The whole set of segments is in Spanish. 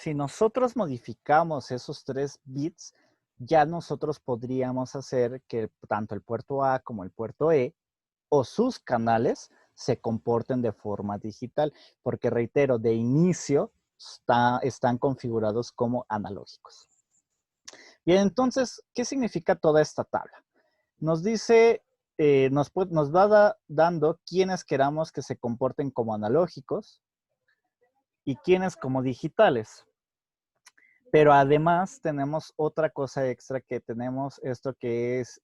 Si nosotros modificamos esos 3 bits, ya nosotros podríamos hacer que tanto el puerto A como el puerto E o sus canales se comporten de forma digital, porque reitero, de inicio están configurados como analógicos. Bien, entonces, ¿qué significa toda esta tabla? Nos dice, nos va dando quiénes queramos que se comporten como analógicos y quiénes como digitales. Pero además tenemos otra cosa extra que tenemos, esto que es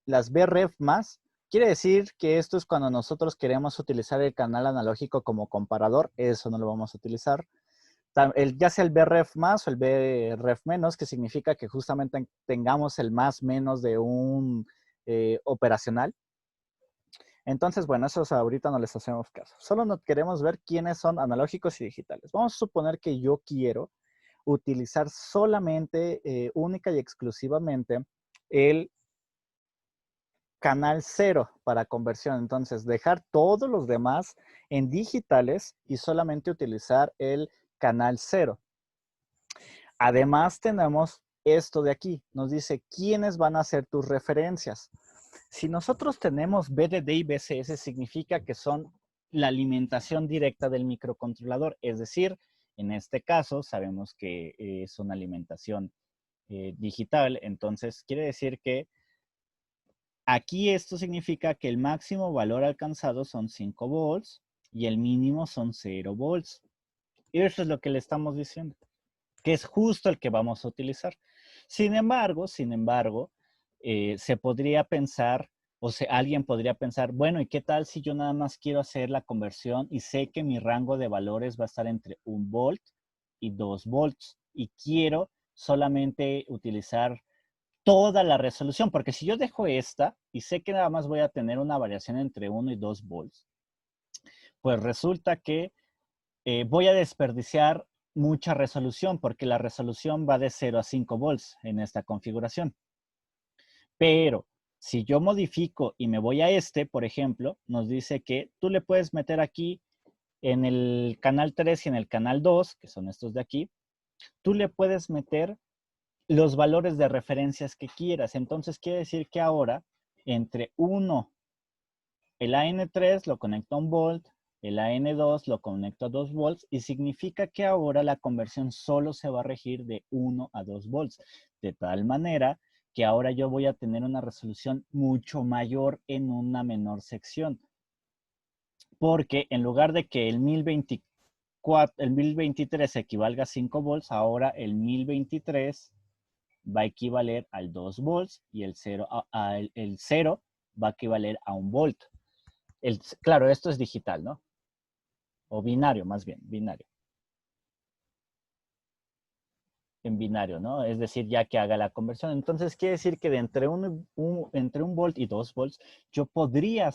las BREF más. Quiere decir que esto es cuando nosotros queremos utilizar el canal analógico como comparador, eso no lo vamos a utilizar. Ya sea el BREF más o el BREF menos, que significa que justamente tengamos el más menos de un operacional. Entonces, bueno, esos ahorita no les hacemos caso. Solo nos queremos ver quiénes son analógicos y digitales. Vamos a suponer que yo quiero utilizar solamente, única y exclusivamente, el canal 0 para conversión. Entonces, dejar todos los demás en digitales y solamente utilizar el canal 0. Además, tenemos esto de aquí. Nos dice quiénes van a ser tus referencias. Si nosotros tenemos BDD y BCS, significa que son la alimentación directa del microcontrolador. Es decir, en este caso, sabemos que es una alimentación digital. Entonces, quiere decir que aquí esto significa que el máximo valor alcanzado son 5 volts y el mínimo son 0 volts. Y eso es lo que le estamos diciendo, que es justo el que vamos a utilizar. Sin embargo, se podría pensar, alguien podría pensar, bueno, ¿y qué tal si yo nada más quiero hacer la conversión y sé que mi rango de valores va a estar entre 1 volt y 2 volts y quiero solamente utilizar toda la resolución? Porque si yo dejo esta y sé que nada más voy a tener una variación entre 1 y 2 volts, pues resulta que voy a desperdiciar mucha resolución porque la resolución va de 0 a 5 volts en esta configuración. Pero si yo modifico y me voy a este, por ejemplo, nos dice que tú le puedes meter aquí en el canal 3 y en el canal 2, que son estos de aquí, tú le puedes meter los valores de referencias que quieras. Entonces quiere decir que ahora entre 1, el AN3 lo conecto a 1 volt, el AN2 lo conecto a 2 volts y significa que ahora la conversión solo se va a regir de 1 a 2 volts. De tal manera que ahora yo voy a tener una resolución mucho mayor en una menor sección. Porque en lugar de que el 1023 equivalga a 5 volts, ahora el 1023 va a equivaler al 2 volts y el 0 va a equivaler a 1 volt. Claro, esto es digital, ¿no? O binario, más bien, binario. En binario, ¿no? Es decir, ya que haga la conversión. Entonces, quiere decir que de entre un volt y 2 volts, yo podría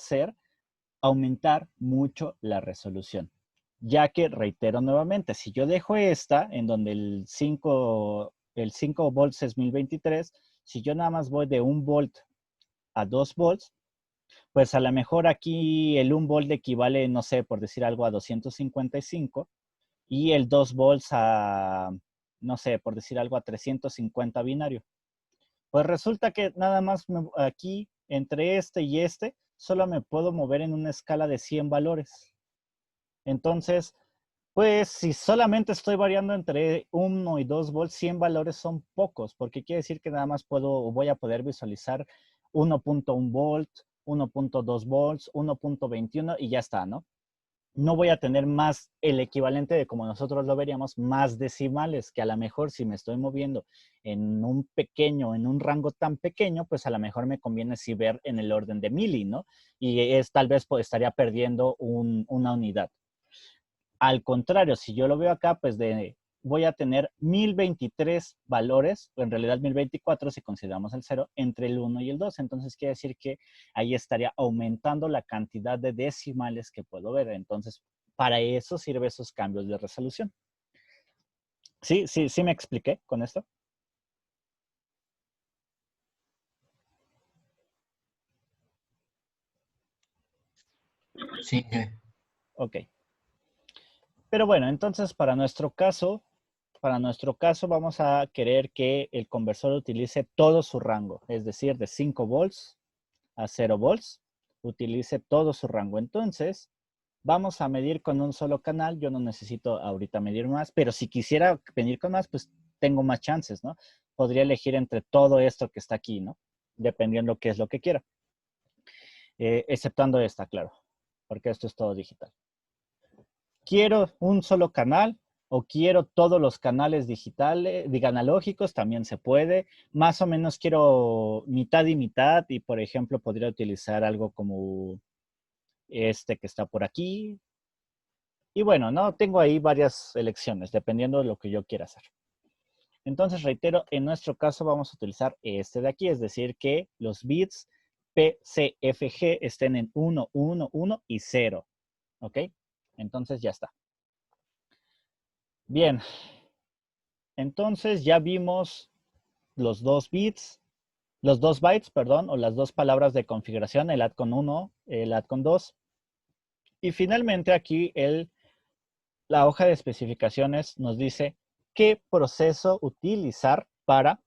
aumentar mucho la resolución. Ya que, reitero nuevamente, si yo dejo esta, en donde el 5 volts es 1023, si yo nada más voy de 1 volt a 2 volts, pues a lo mejor aquí el 1 volt equivale, no sé, por decir algo, a 255 y el 2 volts a, no sé, por decir algo, a 350 binario. Pues resulta que nada más aquí, entre este y este, solo me puedo mover en una escala de 100 valores. Entonces, pues si solamente estoy variando entre 1 y 2 volts, 100 valores son pocos, porque quiere decir que nada más voy a poder visualizar 1.1 volt, 1.2 volts, 1.21 y ya está, ¿no? No voy a tener más el equivalente de como nosotros lo veríamos, más decimales, que a lo mejor si me estoy moviendo en un rango tan pequeño, pues a lo mejor me conviene sí ver en el orden de mili, ¿no? Y tal vez estaría perdiendo una unidad. Al contrario, si yo lo veo acá, pues voy a tener 1023 valores, o en realidad 1024 si consideramos el 0, entre el 1 y el 2. Entonces quiere decir que ahí estaría aumentando la cantidad de decimales que puedo ver. Entonces, para eso sirven esos cambios de resolución. ¿Sí me expliqué con esto? Sí. Ok. Pero bueno, entonces para nuestro caso, para nuestro caso vamos a querer que el conversor utilice todo su rango, es decir, de 5 volts a 0 volts, utilice todo su rango. Entonces, vamos a medir con un solo canal. Yo no necesito ahorita medir más, pero si quisiera medir con más, pues tengo más chances, ¿no? Podría elegir entre todo esto que está aquí, ¿no? Dependiendo qué es lo que quiera. Exceptuando esta, claro, porque esto es todo digital. Quiero un solo canal o quiero todos los canales digitales, diga, analógicos, también se puede. Más o menos quiero mitad y, por ejemplo, podría utilizar algo como este que está por aquí. Y bueno, no, tengo ahí varias elecciones, dependiendo de lo que yo quiera hacer. Entonces, reitero, en nuestro caso vamos a utilizar este de aquí, es decir, que los bits P, C, F, G estén en 1, 1, 1 y 0. ¿Ok? Entonces ya está. Bien. Entonces ya vimos los dos bits, los dos bytes, perdón, o las dos palabras de configuración, el add con 1, el add con 2. Y finalmente aquí la hoja de especificaciones nos dice qué proceso utilizar para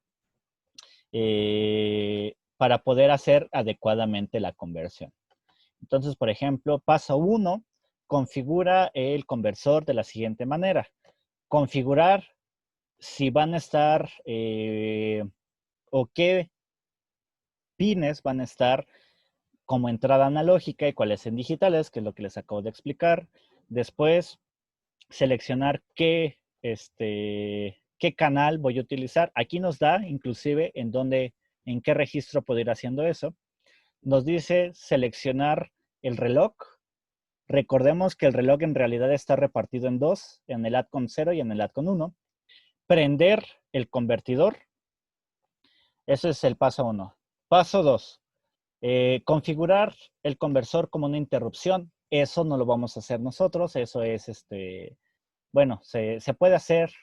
poder hacer adecuadamente la conversión. Entonces, por ejemplo, paso 1, configura el conversor de la siguiente manera. Configurar si van a estar o qué pines van a estar como entrada analógica y cuáles en digitales, que es lo que les acabo de explicar. Después, seleccionar qué canal voy a utilizar. Aquí nos da inclusive en qué registro puedo ir haciendo eso. Nos dice seleccionar el reloj. Recordemos que el reloj en realidad está repartido en dos, en el add con 0 y en el add con 1. Prender el convertidor. Ese es el paso 1. Paso 2. Configurar el conversor como una interrupción. Eso no lo vamos a hacer nosotros. Eso es, bueno, se puede hacer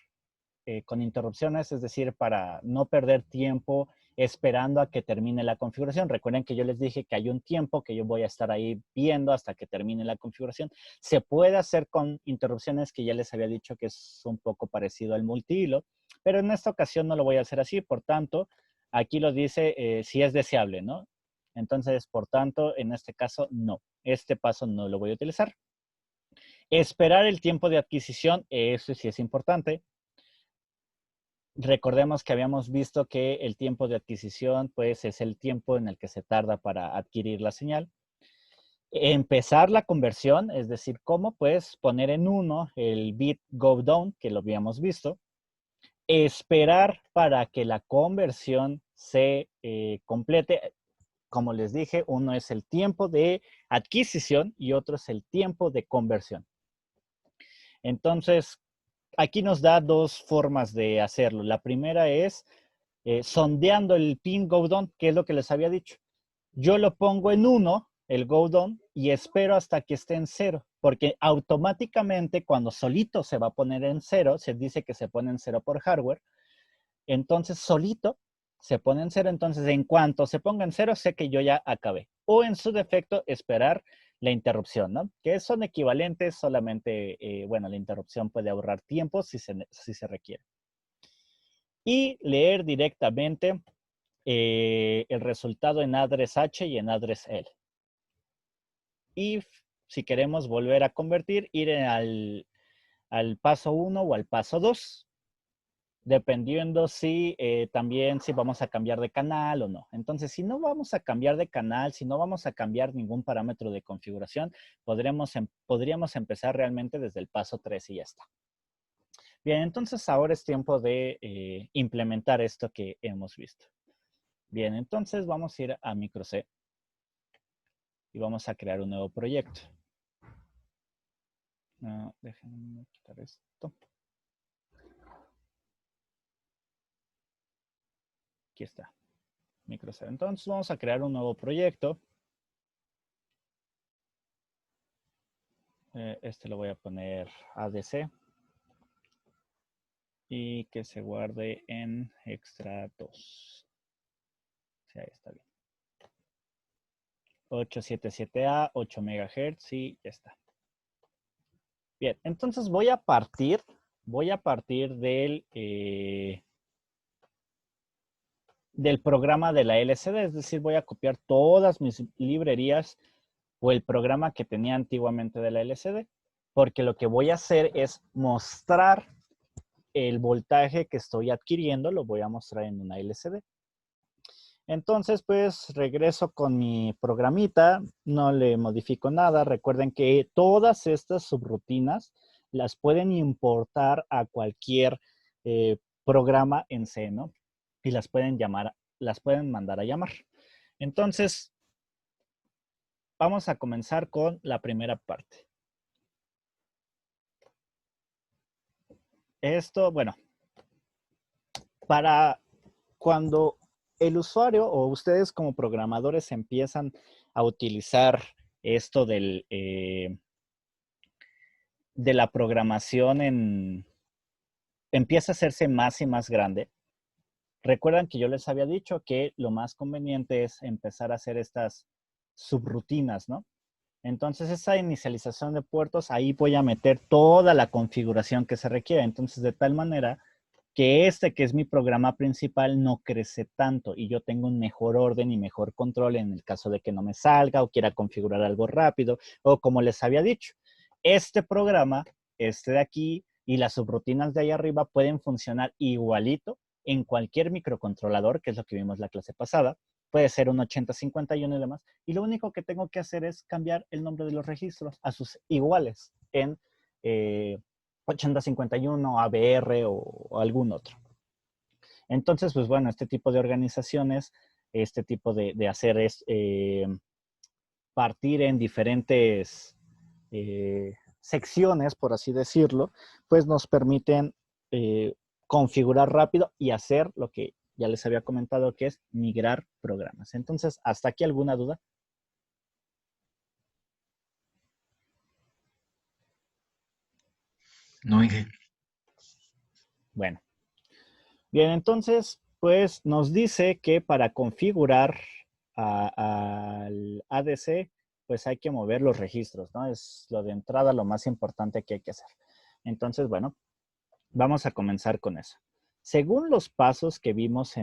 con interrupciones, es decir, para no perder tiempo esperando a que termine la configuración. Recuerden que yo les dije que hay un tiempo que yo voy a estar ahí viendo hasta que termine la configuración. Se puede hacer con interrupciones que ya les había dicho que es un poco parecido al multihilo, pero en esta ocasión no lo voy a hacer así. Por tanto, aquí lo dice si es deseable, ¿no? Entonces, por tanto, en este caso, no. Este paso no lo voy a utilizar. Esperar el tiempo de adquisición, eso sí es importante. Recordemos que habíamos visto que el tiempo de adquisición, pues, es el tiempo en el que se tarda para adquirir la señal. Empezar la conversión, es decir, cómo, pues, poner en 1 el bit go down, que lo habíamos visto. Esperar para que la conversión se complete. Como les dije, uno es el tiempo de adquisición y otro es el tiempo de conversión. Entonces, aquí nos da dos formas de hacerlo. La primera es sondeando el pin go down, que es lo que les había dicho. Yo lo pongo en 1, el go down, y espero hasta que esté en 0, porque automáticamente cuando solito se va a poner en 0, se dice que se pone en 0 por hardware, entonces solito se pone en 0, entonces en cuanto se ponga en 0, sé que yo ya acabé. O en su defecto, esperar la interrupción, ¿no? Que son equivalentes, solamente, bueno, la interrupción puede ahorrar tiempo si se requiere. Y leer directamente el resultado en address H y en address L. Y si queremos volver a convertir, ir al paso 1 o al paso 2, dependiendo si también si vamos a cambiar de canal o no. Entonces, si no vamos a cambiar de canal, si no vamos a cambiar ningún parámetro de configuración, podríamos empezar realmente desde el paso 3 y ya está. Bien, entonces ahora es tiempo de implementar esto que hemos visto. Bien, entonces vamos a ir a MicroC y vamos a crear un nuevo proyecto. Déjenme quitar esto. Aquí está, MicroC. Entonces vamos a crear un nuevo proyecto. Este lo voy a poner ADC. Y que se guarde en extra 2. Sí, ahí está bien. 877A, 8 MHz y ya está. Bien, entonces voy a partir voy a partir del programa de la LCD, es decir, voy a copiar todas mis librerías o el programa que tenía antiguamente de la LCD, porque lo que voy a hacer es mostrar el voltaje que estoy adquiriendo, lo voy a mostrar en una LCD. Entonces, pues regreso con mi programita, no le modifico nada. Recuerden que todas estas subrutinas las pueden importar a cualquier programa en C, ¿no? Y las pueden mandar a llamar. Entonces, vamos a comenzar con la primera parte. Esto, bueno, para cuando el usuario o ustedes como programadores empiezan a utilizar esto de la programación empieza a hacerse más y más grande. Recuerdan que yo les había dicho que lo más conveniente es empezar a hacer estas subrutinas, ¿no? Entonces, esa inicialización de puertos, ahí voy a meter toda la configuración que se requiere. Entonces, de tal manera que que es mi programa principal, no crece tanto y yo tengo un mejor orden y mejor control en el caso de que no me salga o quiera configurar algo rápido o como les había dicho, este programa, este de aquí y las subrutinas de ahí arriba pueden funcionar igualito en cualquier microcontrolador, que es lo que vimos la clase pasada. Puede ser un 8051 y demás. Y lo único que tengo que hacer es cambiar el nombre de los registros a sus iguales en 8051, ABR o algún otro. Entonces, pues bueno, este tipo de organizaciones, este tipo de hacer es partir en diferentes secciones, por así decirlo, pues nos permiten configurar rápido y hacer lo que ya les había comentado, que es migrar programas. Entonces, ¿hasta aquí alguna duda? No, Inge. Bueno, bien, entonces, pues nos dice que para configurar al ADC, pues hay que mover los registros, ¿no? Es lo de entrada lo más importante que hay que hacer. Entonces, bueno, vamos a comenzar con eso. Según los pasos que vimos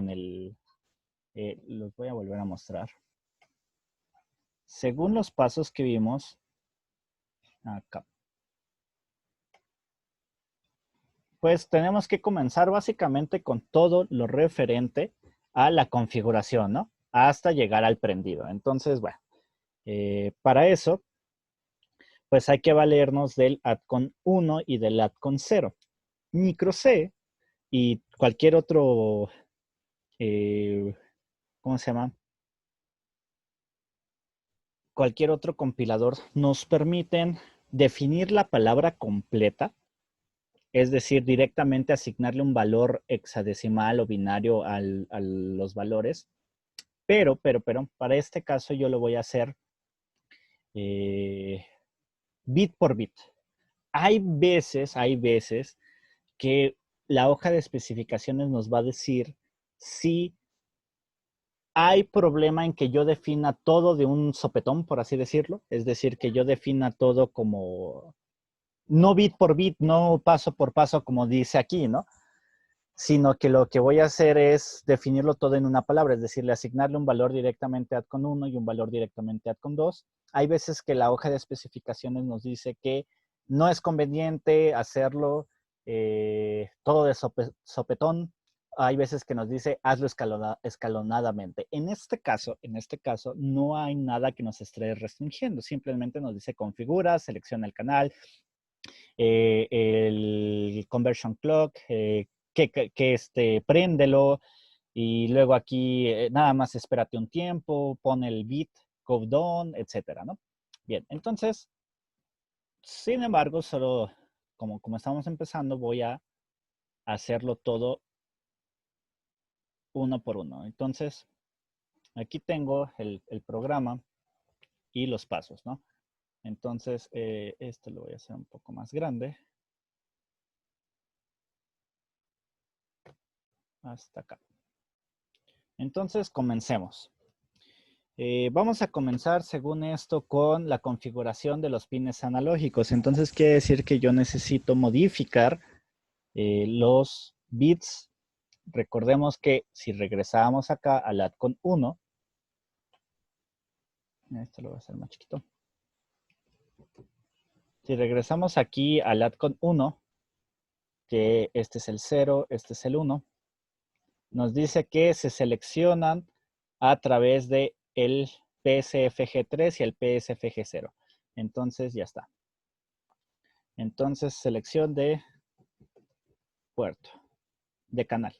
los voy a volver a mostrar. Según los pasos que vimos acá, pues tenemos que comenzar básicamente con todo lo referente a la configuración, ¿no? Hasta llegar al prendido. Entonces, bueno, para eso, pues hay que valernos del ATCON 1 y del ATCON 0. Micro C y cualquier otro, ¿cómo se llama? Cualquier otro compilador nos permiten definir la palabra completa, es decir, directamente asignarle un valor hexadecimal o binario a los valores, pero, para este caso yo lo voy a hacer bit por bit. Hay veces que la hoja de especificaciones nos va a decir si hay problema en que yo defina todo de un sopetón, por así decirlo, es decir, que yo defina todo como no bit por bit, no paso por paso como dice aquí, ¿no? Sino que lo que voy a hacer es definirlo todo en una palabra, es decir, asignarle un valor directamente a ATCON 1 y un valor directamente a ATCON 2. Hay veces que la hoja de especificaciones nos dice que no es conveniente hacerlo todo de sopetón. Hay veces que nos dice hazlo escalonadamente. En este caso, no hay nada que nos esté restringiendo. Simplemente nos dice configura, selecciona el canal, el conversion clock, préndelo y luego aquí nada más espérate un tiempo, pon el bit, countdown, etcétera, ¿no? Bien, entonces, sin embargo, solo como estamos empezando, voy a hacerlo todo uno por uno. Entonces, aquí tengo el programa y los pasos, ¿no? Entonces, este lo voy a hacer un poco más grande. Hasta acá. Entonces, comencemos. Vamos a comenzar, según esto, con la configuración de los pines analógicos. Entonces, quiere decir que yo necesito modificar los bits. Recordemos que si regresábamos acá al add con 1, esto lo voy a hacer más chiquito. Si regresamos aquí al add con 1, que este es el 0, este es el 1, nos dice que se seleccionan a través de el PSFG3 y el PSFG0. Entonces ya está. Entonces selección de puerto, de canal.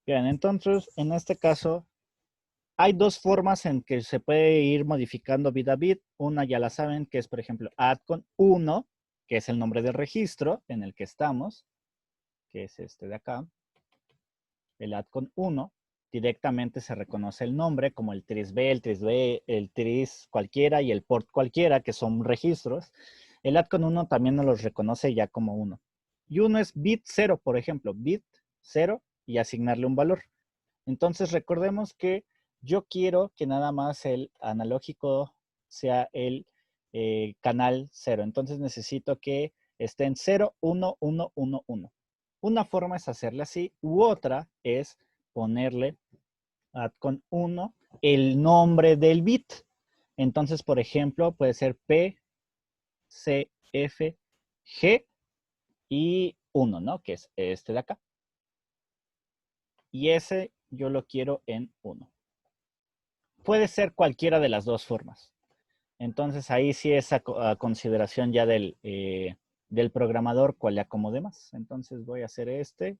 Bien, entonces en este caso hay dos formas en que se puede ir modificando bit a bit. Una ya la saben, que es por ejemplo add con 1, que es el nombre del registro en el que estamos, que es este de acá. El add con 1, directamente se reconoce el nombre como el tris-B, el tris-B, el tris cualquiera y el port cualquiera, que son registros. El add con 1 también nos los reconoce ya como 1. Y uno es bit 0, por ejemplo, bit 0 y asignarle un valor. Entonces recordemos que yo quiero que nada más el analógico sea el canal 0. Entonces necesito que esté en 0, 1, 1, 1, 1. Una forma es hacerle así, u otra es ponerle con 1 el nombre del bit. Entonces, por ejemplo, puede ser P, C, F, G y 1, ¿no? Que es este de acá. Y ese yo lo quiero en 1. Puede ser cualquiera de las dos formas. Entonces, ahí sí es a consideración ya del programador cuál le acomode más. Entonces, voy a hacer este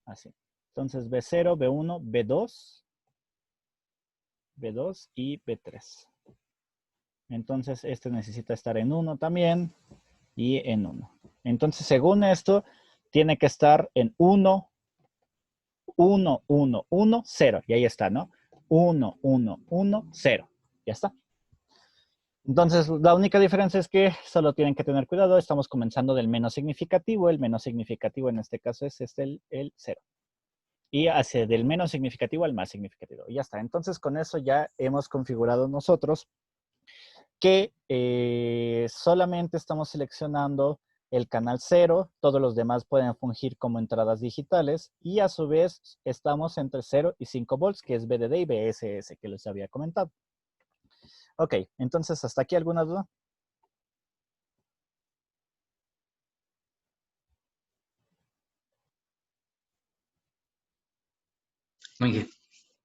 así. Entonces, B0, B1, B2, B2 y B3. Entonces, este necesita estar en 1 también y en 1. Entonces, según esto, tiene que estar en 1, 1, 1, 1, 0. Y ahí está, ¿no? 1, 1, 1, 0. Ya está. Entonces, la única diferencia es que solo tienen que tener cuidado. Estamos comenzando del menos significativo. El menos significativo en este caso es el 0. Y hacia del menos significativo al más significativo. Y ya está. Entonces, con eso ya hemos configurado nosotros que solamente estamos seleccionando el canal 0, todos los demás pueden fungir como entradas digitales y a su vez estamos entre 0 y 5 volts, que es VDD y BSS, que les había comentado. Ok, entonces, ¿hasta aquí alguna duda? Muy bien.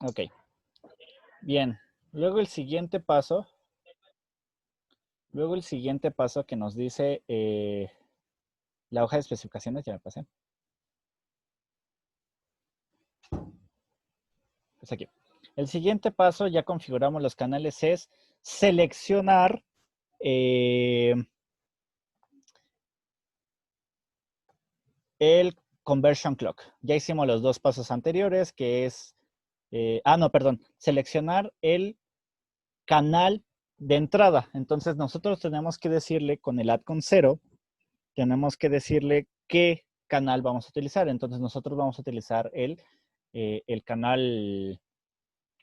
Ok, bien. Luego el siguiente paso que nos dice la hoja de especificaciones, ya me pasé. Es aquí. El siguiente paso, ya configuramos los canales, es seleccionar el conversion clock. Ya hicimos los dos pasos anteriores, que es, seleccionar el canal de entrada. Entonces nosotros tenemos que decirle con el add con 0, tenemos que decirle qué canal vamos a utilizar. Entonces nosotros vamos a utilizar el canal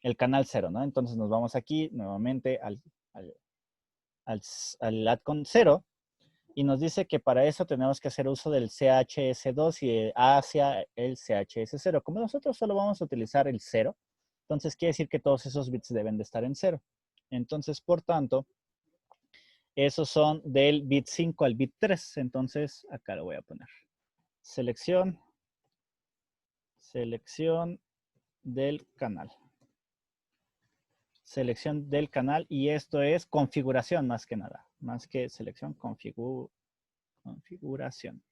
0, ¿no? Entonces nos vamos aquí nuevamente al add con 0 y nos dice que para eso tenemos que hacer uso del CHS2 y hacia el CHS0. Como nosotros solo vamos a utilizar el 0, entonces quiere decir que todos esos bits deben de estar en 0. Entonces, por tanto, esos son del bit 5 al bit 3. Entonces, acá lo voy a poner. Selección del canal. Selección del canal y esto es configuración más que nada. Más que selección, configuración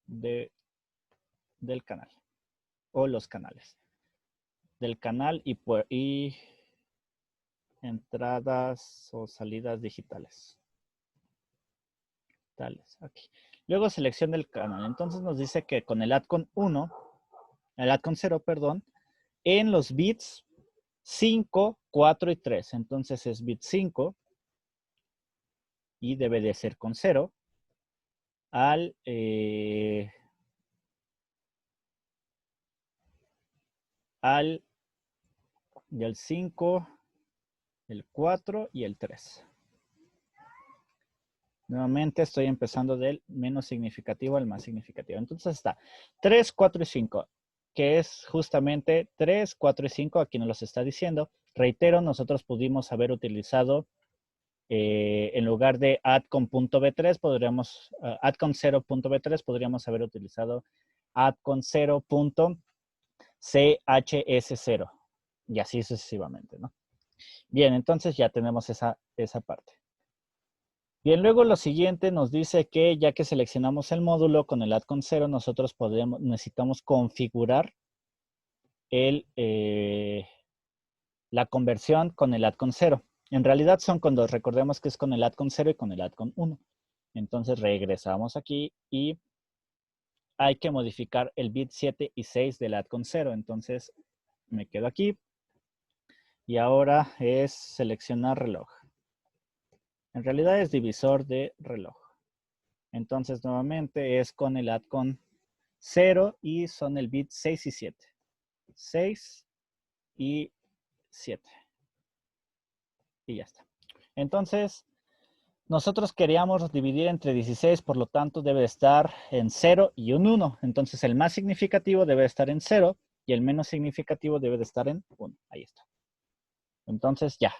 del canal o los canales. Del canal y entradas o salidas digitales. Tales, aquí. Luego selección del canal. Entonces nos dice que con el add con 1, el add con 0, perdón, en los bits 5, 4 y 3. Entonces es bit 5 y debe de ser con 0 al del 5, el 4 y el 3. Nuevamente estoy empezando del menos significativo al más significativo. Entonces está 3, 4 y 5, que es justamente 3, 4 y 5, aquí nos los está diciendo. Reitero, nosotros pudimos haber utilizado, en lugar de add con .b3, podríamos, add con 0.b3, podríamos haber utilizado add con 0.chs0, y así sucesivamente, ¿no? Bien, entonces ya tenemos esa parte. Bien, luego lo siguiente nos dice que ya que seleccionamos el módulo con el add con 0, nosotros necesitamos configurar la conversión con el add con 0. En realidad son con dos, recordemos que es con el add con 0 y con el add con 1. Entonces regresamos aquí y hay que modificar el bit 7 y 6 del add con 0. Entonces me quedo aquí y ahora es seleccionar reloj. En realidad es divisor de reloj. Entonces nuevamente es con el add con 0 y son el bit 6 y 7. 6 y 7. Y ya está. Entonces, nosotros queríamos dividir entre 16, por lo tanto debe estar en 0 y un 1. Entonces el más significativo debe estar en 0 y el menos significativo debe de estar en 1. Ahí está. Entonces ya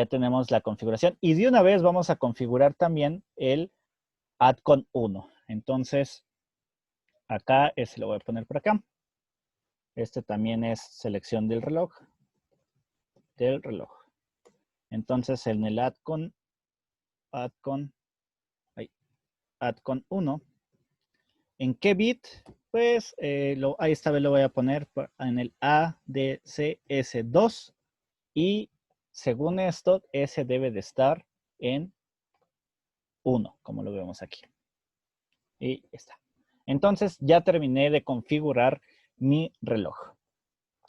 tenemos la configuración. Y de una vez vamos a configurar también el add con 1. Entonces, acá, ese lo voy a poner por acá. Este también es selección del reloj. Entonces, en el add con 1. ¿En qué bit? Pues ahí esta vez lo voy a poner en el ADCS2 y según esto, ese debe de estar en 1, como lo vemos aquí. Y ya está. Entonces ya terminé de configurar mi reloj.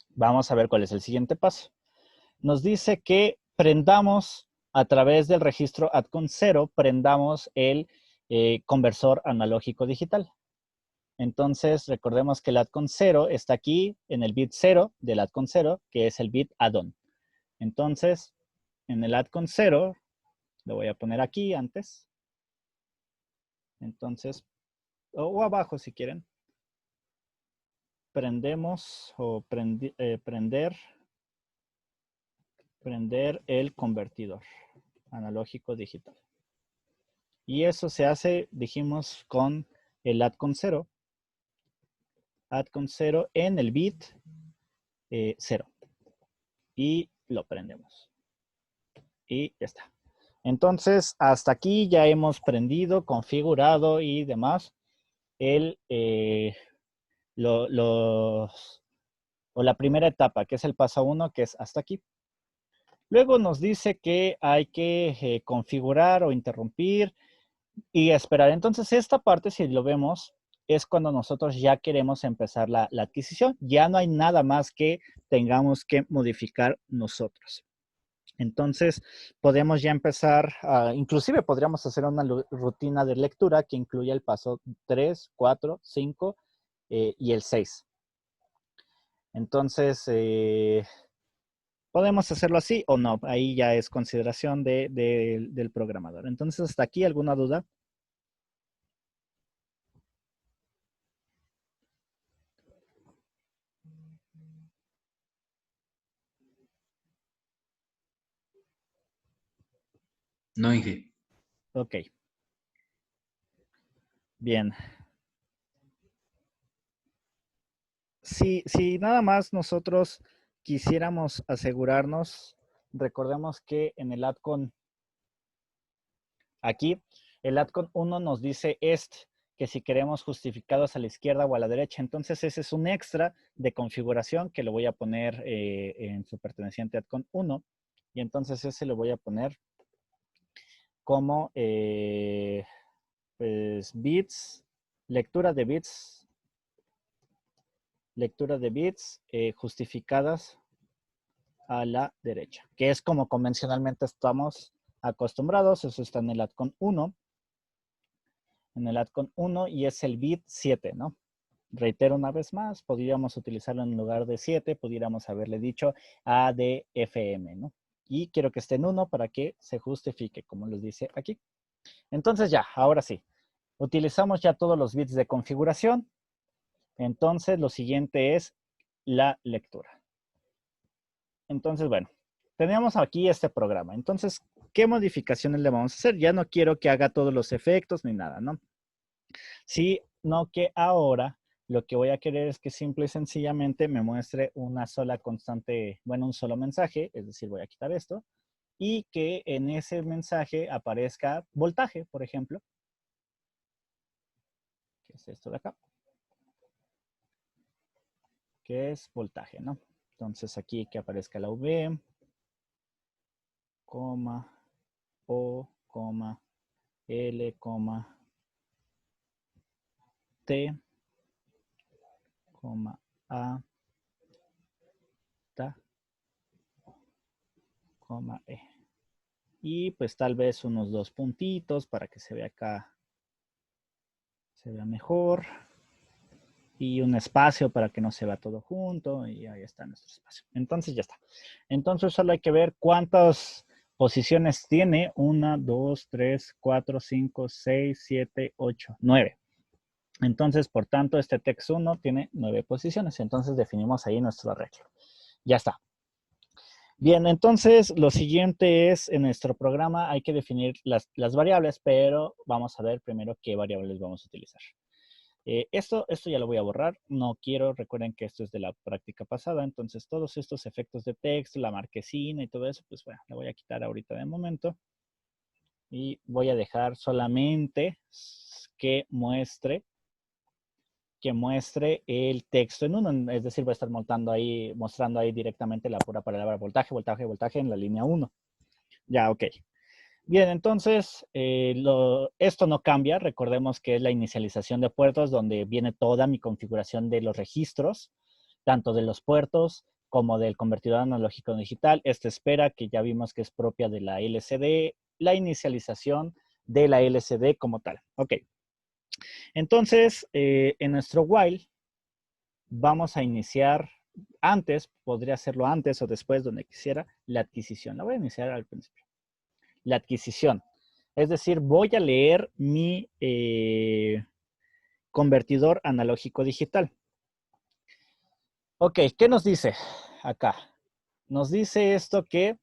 Vamos a ver cuál es el siguiente paso. Nos dice que prendamos a través del registro add con 0, prendamos el conversor analógico digital. Entonces, recordemos que el add con 0 está aquí en el bit 0 del add con 0, que es el bit add-on. Entonces, en el add con 0, lo voy a poner aquí antes. Entonces, o abajo si quieren. Prendemos o prender el convertidor analógico digital. Y eso se hace, dijimos, con el add con 0. Add con 0 en el bit 0. Y lo prendemos. Y ya está. Entonces, hasta aquí ya hemos prendido, configurado y demás la primera etapa, que es el paso 1, que es hasta aquí. Luego nos dice que hay que configurar o interrumpir y esperar. Entonces, esta parte, si lo vemos, es cuando nosotros ya queremos empezar la adquisición. Ya no hay nada más que tengamos que modificar nosotros. Entonces, podemos ya empezar, inclusive podríamos hacer una rutina de lectura que incluya el paso 3, 4, 5 y el 6. Entonces, podemos hacerlo así o no. Ahí ya es consideración del programador. Entonces, hasta aquí, ¿alguna duda? No, Inge. Ok. Bien. Si nada más nosotros quisiéramos asegurarnos, recordemos que en el add-con, aquí, el add-con 1 nos dice que si queremos justificados a la izquierda o a la derecha. Entonces ese es un extra de configuración que lo voy a poner en su perteneciente add-con 1. Y entonces ese lo voy a poner como pues, bits, lectura de bits justificadas a la derecha, que es como convencionalmente estamos acostumbrados. Eso está en el add-con 1. En el add-con 1 y es el bit 7, ¿no? Reitero una vez más, podríamos utilizarlo en lugar de 7, pudiéramos haberle dicho ADFM, ¿no? Y quiero que esté en 1 para que se justifique, como les dice aquí. Entonces ya, ahora sí. Utilizamos ya todos los bits de configuración. Entonces lo siguiente es la lectura. Entonces, bueno, tenemos aquí este programa. Entonces, ¿qué modificaciones le vamos a hacer? Ya no quiero que haga todos los efectos ni nada, ¿no? Sino que ahora lo que voy a querer es que simple y sencillamente me muestre una sola constante, bueno, un solo mensaje, es decir, voy a quitar esto, y que en ese mensaje aparezca voltaje, por ejemplo, que es esto de acá, que es voltaje, ¿no? Entonces aquí que aparezca la V, coma, O, coma, L, coma, T, coma, A, ta, coma, E. Y pues tal vez unos 2 puntitos para que se vea acá, se vea mejor. Y un espacio para que no se vea todo junto. Y ahí está nuestro espacio. Entonces ya está. Entonces solo hay que ver cuántas posiciones tiene. 1, 2, 3, 4, 5, 6, 7, 8, 9. Entonces, por tanto, este text 1 tiene 9 posiciones. Entonces definimos ahí nuestro arreglo. Ya está. Bien, entonces lo siguiente es, en nuestro programa hay que definir las variables, pero vamos a ver primero qué variables vamos a utilizar. Esto ya lo voy a borrar. No quiero, recuerden que esto es de la práctica pasada, entonces todos estos efectos de texto, la marquesina y todo eso, pues bueno, lo voy a quitar ahorita de momento. Y voy a dejar solamente que muestre el texto en uno, es decir, voy a estar mostrando ahí directamente la pura palabra voltaje, voltaje, voltaje en la línea 1. Ya, ok. Bien, entonces, esto no cambia. Recordemos que es la inicialización de puertos donde viene toda mi configuración de los registros, tanto de los puertos como del convertidor analógico digital. Esta espera que ya vimos que es propia de la LCD, la inicialización de la LCD como tal. Ok. Entonces, en nuestro while, vamos a iniciar antes, podría hacerlo antes o después, donde quisiera, la adquisición. La voy a iniciar al principio. La adquisición. Es decir, voy a leer mi convertidor analógico digital. Ok, ¿qué nos dice acá? Nos dice esto que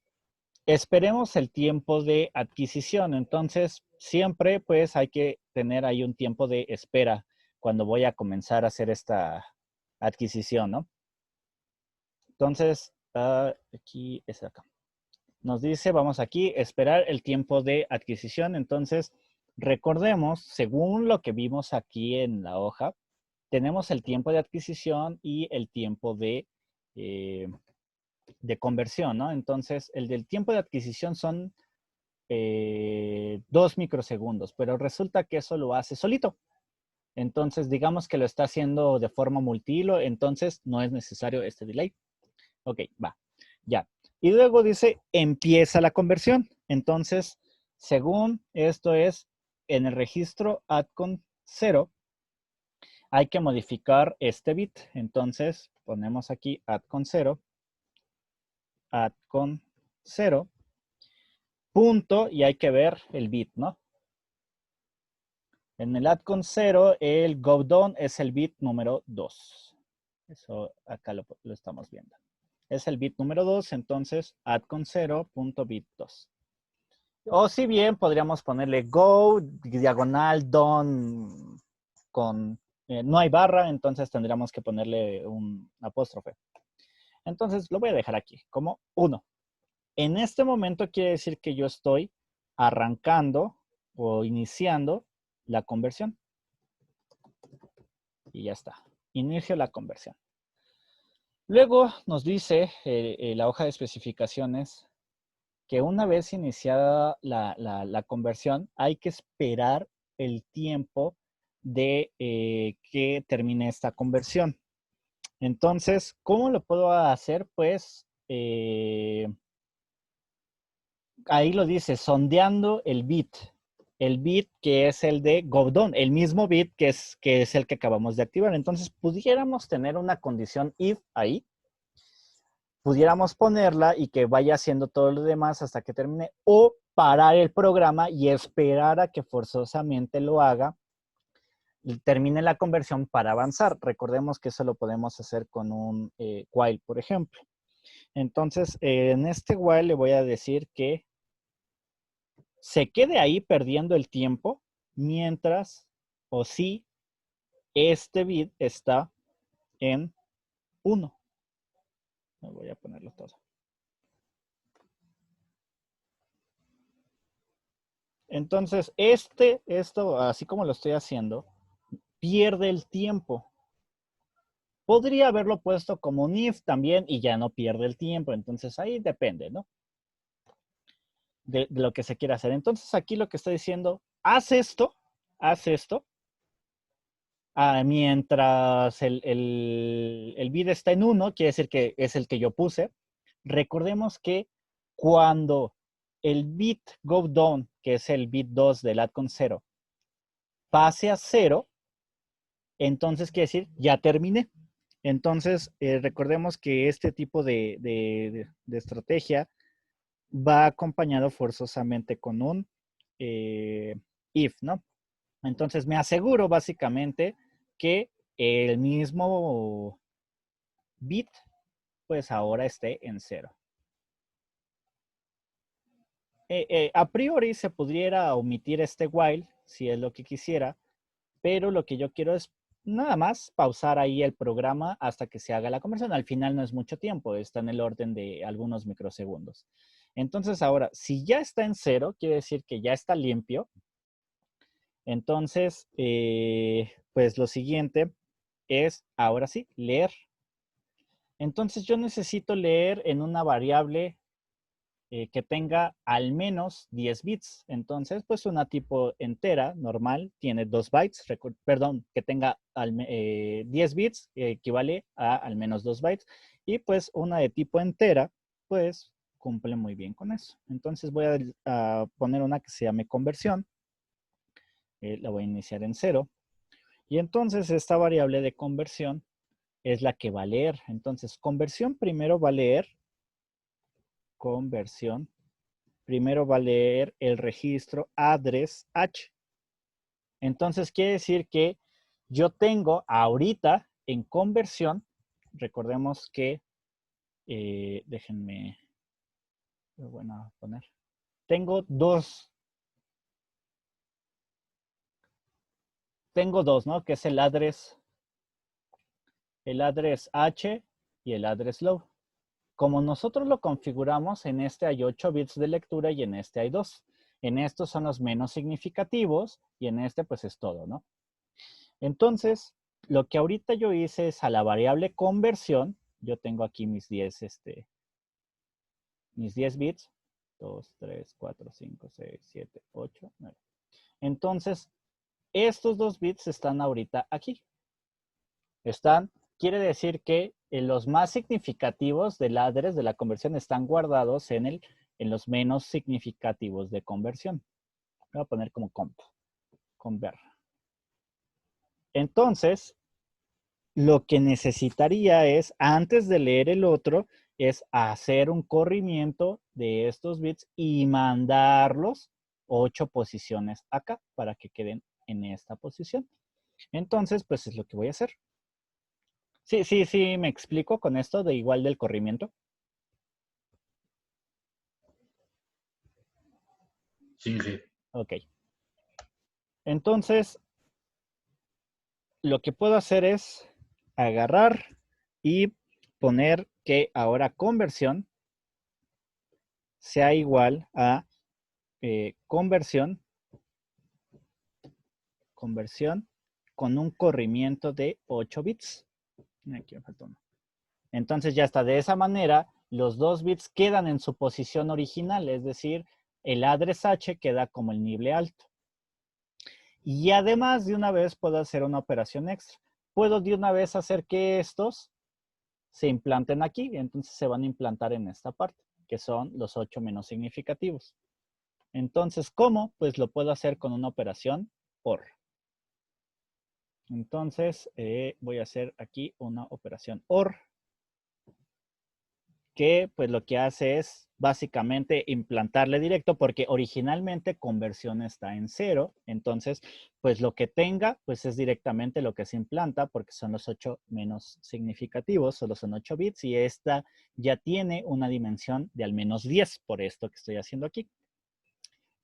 esperemos el tiempo de adquisición. Entonces, siempre pues hay que tener ahí un tiempo de espera cuando voy a comenzar a hacer esta adquisición, ¿no? Entonces, aquí es acá. Nos dice, vamos aquí, esperar el tiempo de adquisición. Entonces, recordemos, según lo que vimos aquí en la hoja, tenemos el tiempo de adquisición y el tiempo de conversión, ¿no? Entonces, el del tiempo de adquisición son 2 microsegundos, pero resulta que eso lo hace solito. Entonces, digamos que lo está haciendo de forma multihilo, entonces no es necesario este delay. Ok, va, ya. Y luego dice, empieza la conversión. Entonces, según esto es, en el registro addcon 0, hay que modificar este bit. Entonces, ponemos aquí addcon 0, punto, y hay que ver el bit, ¿no? En el addcon 0, el go down es el bit número 2. Eso acá lo estamos viendo. Es el bit número 2, entonces addcon 0.bit 2. O si bien podríamos ponerle go, diagonal, don, con, no hay barra, entonces tendríamos que ponerle un apóstrofe. Entonces lo voy a dejar aquí como 1. En este momento quiere decir que yo estoy arrancando o iniciando la conversión. Y ya está. Inicio la conversión. Luego nos dice la hoja de especificaciones que una vez iniciada la conversión, hay que esperar el tiempo de que termine esta conversión. Entonces, ¿cómo lo puedo hacer? Pues ahí lo dice, sondeando el bit. El bit que es el de go down, el mismo bit que es el que acabamos de activar. Entonces, pudiéramos tener una condición if ahí, pudiéramos ponerla y que vaya haciendo todo lo demás hasta que termine, o parar el programa y esperar a que forzosamente lo haga y termine la conversión para avanzar. Recordemos que eso lo podemos hacer con un while, por ejemplo. Entonces, en este while le voy a decir que se quede ahí perdiendo el tiempo mientras o si este bit está en 1. Voy a ponerlo todo. Entonces, esto, así como lo estoy haciendo, pierde el tiempo. Podría haberlo puesto como un if también y ya no pierde el tiempo. Entonces, ahí depende, ¿no? De lo que se quiera hacer. Entonces, aquí lo que estoy diciendo, haz esto, mientras el bit está en 1, quiere decir que es el que yo puse. Recordemos que cuando el bit go down, que es el bit 2 del add con 0, pase a 0, entonces quiere decir, ya terminé. Entonces, recordemos que este tipo de estrategia va acompañado forzosamente con un if, ¿no? Entonces, me aseguro básicamente que el mismo bit, pues ahora esté en 0. A priori se pudiera omitir este while, si es lo que quisiera, pero lo que yo quiero es nada más pausar ahí el programa hasta que se haga la conversión. Al final no es mucho tiempo, está en el orden de algunos microsegundos. Entonces ahora, si ya está en 0, quiere decir que ya está limpio. Entonces, pues lo siguiente es, ahora sí, leer. Entonces yo necesito leer en una variable que tenga al menos 10 bits. Entonces, pues una tipo entera, normal, tiene 2 bytes. Perdón, que tenga 10 bits, equivale a al menos 2 bytes. Y pues una de tipo entera, pues cumple muy bien con eso. Entonces voy a poner una que se llame conversión. La voy a iniciar en 0. Y entonces esta variable de conversión es la que va a leer. Entonces, conversión primero va a leer. Conversión primero va a leer el registro address H. Entonces quiere decir que yo tengo ahorita en conversión, recordemos que, déjenme, bueno, a poner, tengo dos, ¿no? Que es el address H y el address low. Como nosotros lo configuramos, en este hay 8 bits de lectura y en este hay 2. En estos son los menos significativos y en este pues es todo, ¿no? Entonces, lo que ahorita yo hice es a la variable conversión, yo tengo aquí mis 10 bits, 2, 3, 4, 5, 6, 7, 8, 9. Entonces, estos 2 bits están ahorita aquí. Quiere decir que los más significativos del address de la conversión están guardados en los menos significativos de conversión. Voy a poner como conver. Entonces, lo que necesitaría es, antes de leer el otro, es hacer un corrimiento de estos bits y mandarlos 8 posiciones acá para que queden en esta posición. Entonces, pues es lo que voy a hacer. Sí, me explico con esto de igual del corrimiento. Sí. Ok. Entonces, lo que puedo hacer es agarrar y poner que ahora conversión sea igual a conversión con un corrimiento de 8 bits. Aquí me falta uno. Entonces ya está. De esa manera, los 2 bits quedan en su posición original, es decir, el address H queda como el nivel alto. Y además, de una vez puedo hacer una operación extra. Puedo de una vez hacer que estos se implanten aquí, entonces se van a implantar en esta parte, que son los 8 menos significativos. Entonces, ¿cómo? Pues lo puedo hacer con una operación OR. Entonces, voy a hacer aquí una operación OR. que pues lo que hace es básicamente implantarle directo, porque originalmente conversión está en 0. Entonces, pues lo que tenga, pues es directamente lo que se implanta, porque son los 8 menos significativos, solo son 8 bits, y esta ya tiene una dimensión de al menos 10, por esto que estoy haciendo aquí.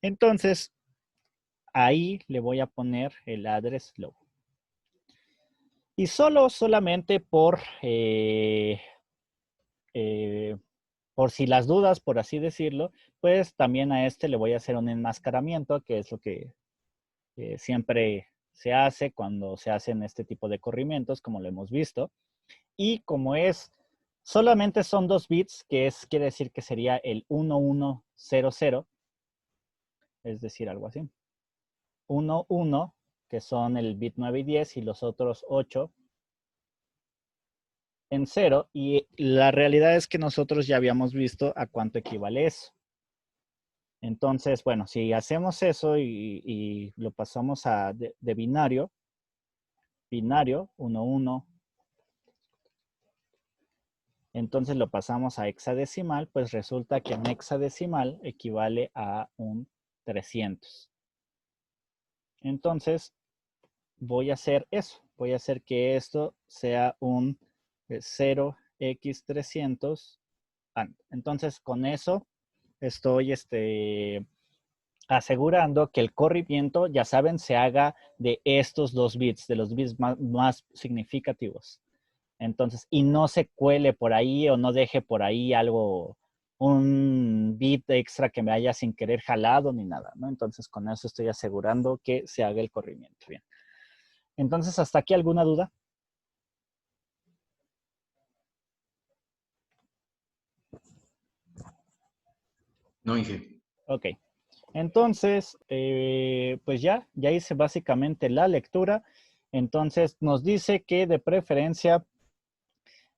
Entonces, ahí le voy a poner el address low. Y solamente por si las dudas, por así decirlo, pues también a este le voy a hacer un enmascaramiento, que es lo que siempre se hace cuando se hacen este tipo de corrimientos, como lo hemos visto. Y como solamente son 2 bits, quiere decir que sería el 1100, es decir, algo así. 11, que son el bit 9 y 10, y los otros 8 en 0, y la realidad es que nosotros ya habíamos visto a cuánto equivale eso. Entonces, bueno, si hacemos eso y lo pasamos de binario, 1, 1, entonces lo pasamos a hexadecimal, pues resulta que en hexadecimal equivale a un 300. Entonces, voy a hacer eso. Voy a hacer que esto sea un 0x300. Entonces, con eso estoy asegurando que el corrimiento, ya saben, se haga de estos 2 bits, de los bits más significativos. Entonces, y no se cuele por ahí o no deje por ahí algo, un bit extra que me haya sin querer jalado ni nada, ¿no? Entonces, con eso estoy asegurando que se haga el corrimiento. Bien. Entonces, ¿hasta aquí alguna duda? No, Inge. Ok. Entonces, pues ya hice básicamente la lectura. Entonces, nos dice que de preferencia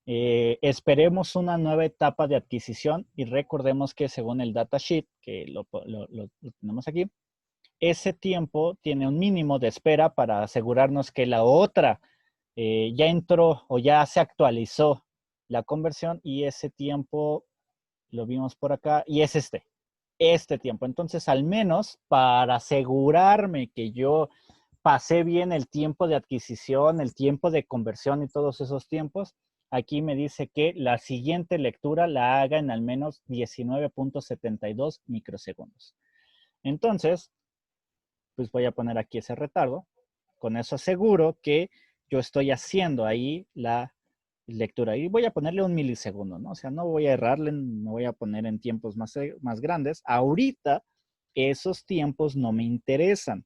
esperemos una nueva etapa de adquisición, y recordemos que según el datasheet, que lo tenemos aquí, ese tiempo tiene un mínimo de espera para asegurarnos que la otra ya entró o ya se actualizó la conversión, y ese tiempo lo vimos por acá, y es este tiempo. Entonces, al menos para asegurarme que yo pasé bien el tiempo de adquisición, el tiempo de conversión y todos esos tiempos, aquí me dice que la siguiente lectura la haga en al menos 19.72 microsegundos. Entonces, pues voy a poner aquí ese retardo. Con eso aseguro que yo estoy haciendo ahí la lectura. Y voy a ponerle 1 milisegundo, ¿no? O sea, no voy a errarle, me voy a poner en tiempos más grandes. Ahorita, esos tiempos no me interesan.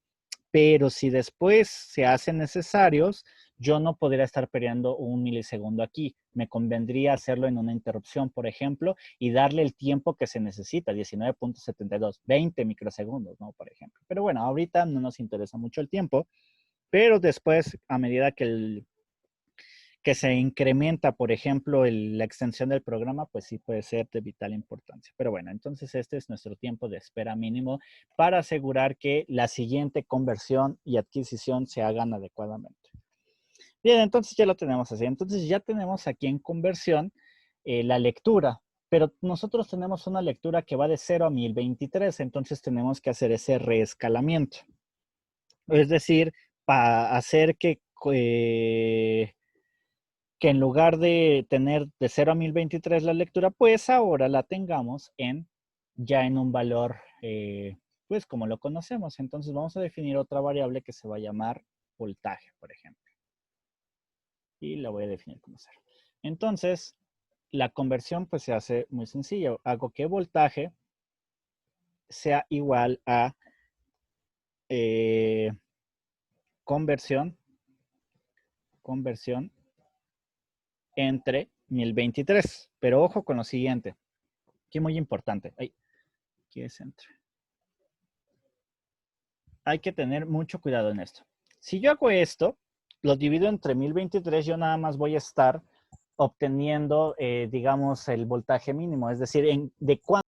Pero si después se hacen necesarios, yo no podría estar perdiendo 1 milisegundo aquí. Me convendría hacerlo en una interrupción, por ejemplo, y darle el tiempo que se necesita, 19.72, 20 microsegundos, ¿no? Por ejemplo. Pero bueno, ahorita no nos interesa mucho el tiempo, pero después, a medida que se incrementa, por ejemplo, la extensión del programa, pues sí puede ser de vital importancia. Pero bueno, entonces este es nuestro tiempo de espera mínimo para asegurar que la siguiente conversión y adquisición se hagan adecuadamente. Bien, entonces ya lo tenemos así. Entonces ya tenemos aquí en conversión la lectura, pero nosotros tenemos una lectura que va de 0 a 1023, entonces tenemos que hacer ese reescalamiento. Es decir, para hacer que en lugar de tener de 0 a 1023 la lectura, pues ahora la tengamos ya en un valor, pues como lo conocemos. Entonces vamos a definir otra variable que se va a llamar voltaje, por ejemplo. Y la voy a definir como 0. Entonces, la conversión pues se hace muy sencilla. Hago que voltaje sea igual a conversión entre 1023. Pero ojo con lo siguiente, que es muy importante. Aquí es entre. Hay que tener mucho cuidado en esto. Si yo hago esto, lo divido entre 1023, yo nada más voy a estar obteniendo, digamos, el voltaje mínimo, es decir, de cuánto